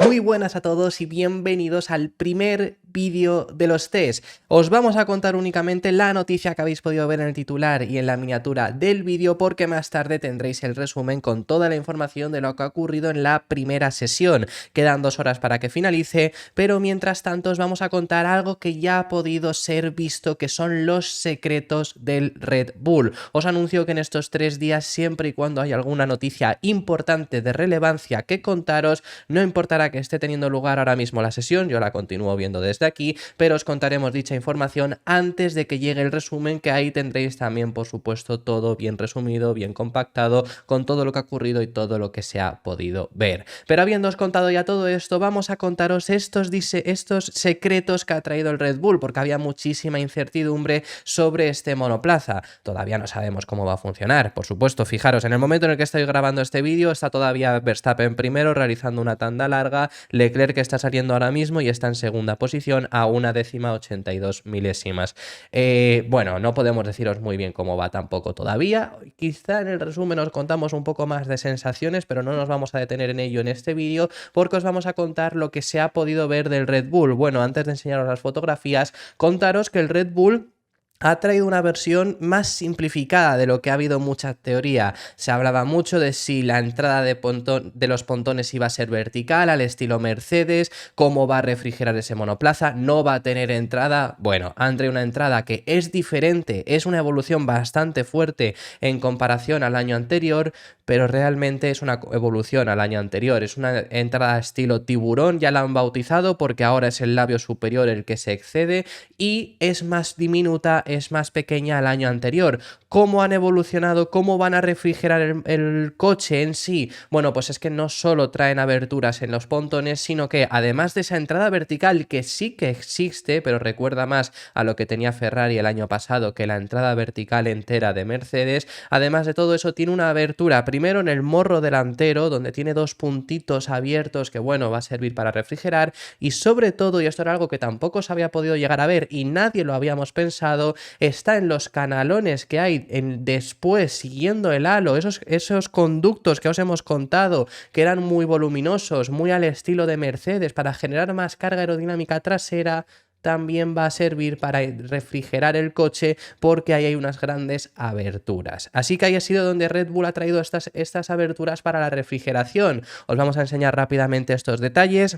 Muy buenas a todos y bienvenidos al primer vídeo de los test. Os vamos a contar únicamente la noticia que habéis podido ver en el titular y en la miniatura del vídeo, porque más tarde tendréis el resumen con toda la información de lo que ha ocurrido en la primera sesión. Quedan 2 horas para que finalice, pero mientras tanto os vamos a contar algo que ya ha podido ser visto, que son los secretos del Red Bull. Os anuncio que en estos 3 días, siempre y cuando haya alguna noticia importante de relevancia que contaros, no importará que esté teniendo lugar ahora mismo la sesión, yo la continúo viendo desde aquí, pero os contaremos dicha información antes de que llegue el resumen, que ahí tendréis también, por supuesto, todo bien resumido, bien compactado, con todo lo que ha ocurrido y todo lo que se ha podido ver. Pero habiéndoos contado ya todo esto, vamos a contaros estos secretos que ha traído el Red Bull, porque había muchísima incertidumbre sobre este monoplaza. Todavía no sabemos cómo va a funcionar. Por supuesto, fijaros, en el momento en el que estoy grabando este vídeo está todavía Verstappen primero, realizando una tanda larga, Leclerc, que está saliendo ahora mismo y está en segunda posición a 1,82 milésimas. Bueno, no podemos deciros muy bien cómo va tampoco todavía. Quizá en el resumen os contamos un poco más de sensaciones, pero no nos vamos a detener en ello en este vídeo, porque os vamos a contar lo que se ha podido ver del Red Bull. Bueno, antes de enseñaros las fotografías, contaros que el Red Bull ha traído una versión más simplificada de lo que ha habido mucha teoría. Se hablaba mucho de si la entrada de los pontones iba a ser vertical, al estilo Mercedes, cómo va a refrigerar ese monoplaza, no va a tener entrada. Bueno, han traído una entrada que es diferente, es una evolución bastante fuerte en comparación al año anterior, pero realmente es una evolución al año anterior. Es una entrada estilo tiburón, ya la han bautizado, porque ahora es el labio superior el que se excede y es más diminuta, es más pequeña al año anterior. ¿Cómo han evolucionado? ¿Cómo van a refrigerar el coche en sí? Bueno, pues es que no solo traen aberturas en los pontones, sino que además de esa entrada vertical, que sí que existe, pero recuerda más a lo que tenía Ferrari el año pasado que la entrada vertical entera de Mercedes, además de todo eso tiene una abertura primero en el morro delantero, donde tiene 2 puntitos abiertos que, bueno, va a servir para refrigerar, y sobre todo, y esto era algo que tampoco se había podido llegar a ver y nadie lo habíamos pensado, está en los canalones que hay después siguiendo el halo, esos conductos que os hemos contado, que eran muy voluminosos, muy al estilo de Mercedes, para generar más carga aerodinámica trasera. También va a servir para refrigerar el coche, porque ahí hay unas grandes aberturas. Así que ahí ha sido donde Red Bull ha traído estas aberturas para la refrigeración. Os vamos a enseñar rápidamente estos detalles.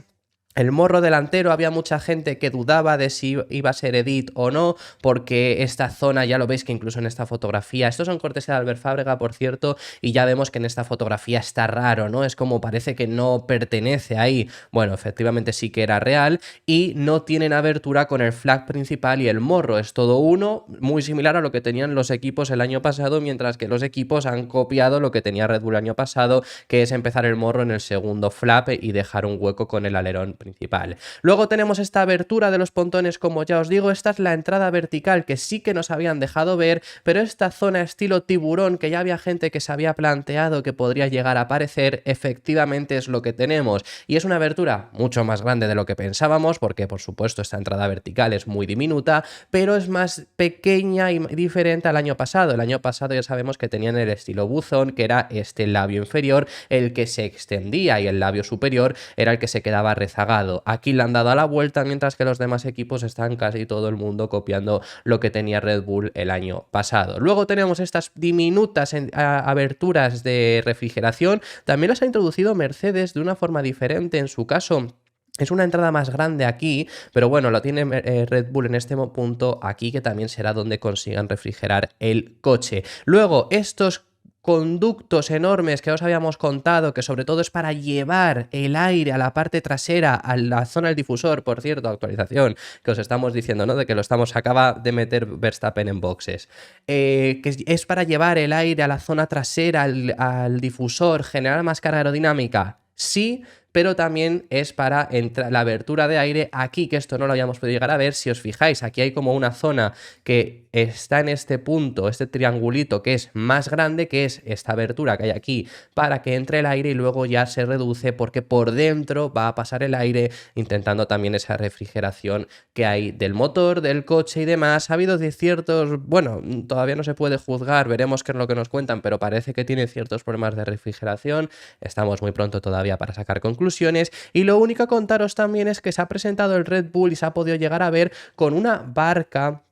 El morro delantero, había mucha gente que dudaba de si iba a ser edit o no, porque esta zona, ya lo veis que incluso en esta fotografía, estos son cortes de Albert Fábrega, por cierto, y ya vemos que en esta fotografía está raro, ¿no? Es como parece que no pertenece ahí. Bueno, efectivamente sí que era real, y no tienen abertura con el flag principal y el morro, es todo uno, muy similar a lo que tenían los equipos el año pasado, mientras que los equipos han copiado lo que tenía Red Bull el año pasado, que es empezar el morro en el segundo flap y dejar un hueco con el alerón principal. Luego tenemos esta abertura de los pontones, como ya os digo, esta es la entrada vertical que sí que nos habían dejado ver, pero esta zona estilo tiburón, que ya había gente que se había planteado que podría llegar a aparecer, efectivamente es lo que tenemos, y es una abertura mucho más grande de lo que pensábamos, porque por supuesto esta entrada vertical es muy diminuta, pero es más pequeña y diferente al año pasado. El año pasado ya sabemos que tenían el estilo buzón, que era este labio inferior el que se extendía y el labio superior era el que se quedaba rezagado. Aquí le han dado a la vuelta, mientras que los demás equipos están casi todo el mundo copiando lo que tenía Red Bull el año pasado. Luego tenemos estas diminutas aberturas de refrigeración. También las ha introducido Mercedes de una forma diferente. En su caso es una entrada más grande aquí, pero bueno, lo tiene Red Bull en este punto aquí, que también será donde consigan refrigerar el coche. Luego, estos conductos enormes que os habíamos contado, que sobre todo es para llevar el aire a la parte trasera, a la zona del difusor. Por cierto, actualización que os estamos diciendo, ¿no? De que acaba de meter Verstappen en boxes. Que es para llevar el aire a la zona trasera, al difusor, generar más carga aerodinámica. Sí, pero también es para la abertura de aire aquí, que esto no lo habíamos podido llegar a ver. Si os fijáis, aquí hay como una zona que está en este punto, este triangulito que es más grande, que es esta abertura que hay aquí para que entre el aire, y luego ya se reduce porque por dentro va a pasar el aire, intentando también esa refrigeración que hay del motor, del coche y demás. Ha habido ciertos, bueno, todavía no se puede juzgar, veremos qué es lo que nos cuentan, pero parece que tiene ciertos problemas de refrigeración. Estamos muy pronto todavía para sacar conclusiones, conclusiones, y lo único a contaros también es que se ha presentado el Red Bull y se ha podido llegar a ver con una barca,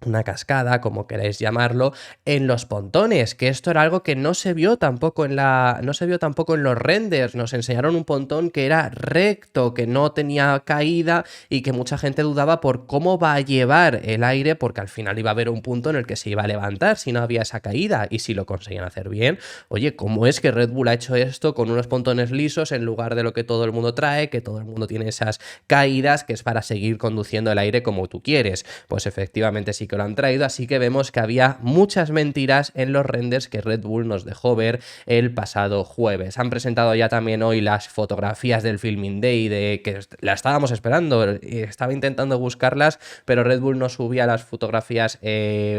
una cascada, como queráis llamarlo, en los pontones, que esto era algo que no se vio tampoco en los renders. Nos enseñaron un pontón que era recto, que no tenía caída y que mucha gente dudaba por cómo va a llevar el aire, porque al final iba a haber un punto en el que se iba a levantar si no había esa caída, y si lo conseguían hacer bien, oye, ¿cómo es que Red Bull ha hecho esto con unos pontones lisos en lugar de lo que todo el mundo trae, que todo el mundo tiene esas caídas, que es para seguir conduciendo el aire como tú quieres? Pues efectivamente sí que lo han traído, así que vemos que había muchas mentiras en los renders que Red Bull nos dejó ver el pasado jueves. Han presentado ya también hoy las fotografías del Filming Day, de que la estábamos esperando, estaba intentando buscarlas, pero Red Bull no subía las fotografías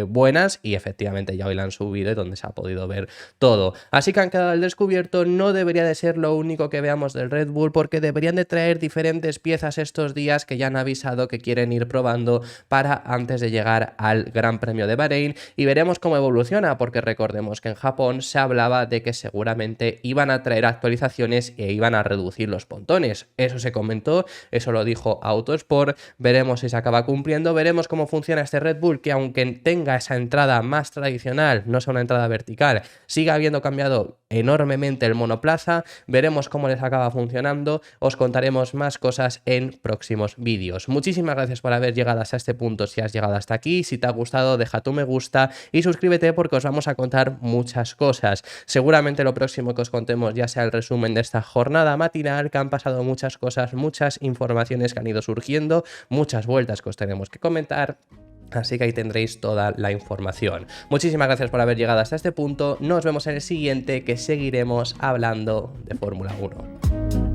buenas, y efectivamente ya hoy la han subido, y donde se ha podido ver todo. Así que han quedado al descubierto. No debería de ser lo único que veamos del Red Bull, porque deberían de traer diferentes piezas estos días que ya han avisado que quieren ir probando para antes de llegar al Gran Premio de Bahrein, y veremos cómo evoluciona, porque recordemos que en Japón se hablaba de que seguramente iban a traer actualizaciones e iban a reducir los pontones. Eso se comentó, eso lo dijo Autosport. Veremos si se acaba cumpliendo, veremos cómo funciona este Red Bull, que aunque tenga esa entrada más tradicional, no sea una entrada vertical, siga habiendo cambiado enormemente el monoplaza. Veremos cómo les acaba funcionando, os contaremos más cosas en próximos vídeos. Muchísimas gracias por haber llegado hasta este punto, si has llegado hasta aquí. Si te ha gustado, deja tu me gusta y suscríbete, porque os vamos a contar muchas cosas. Seguramente lo próximo que os contemos ya sea el resumen de esta jornada matinal, que han pasado muchas cosas, muchas informaciones que han ido surgiendo, muchas vueltas que os tenemos que comentar. Así que ahí tendréis toda la información. Muchísimas gracias por haber llegado hasta este punto. Nos vemos en el siguiente, que seguiremos hablando de Fórmula 1.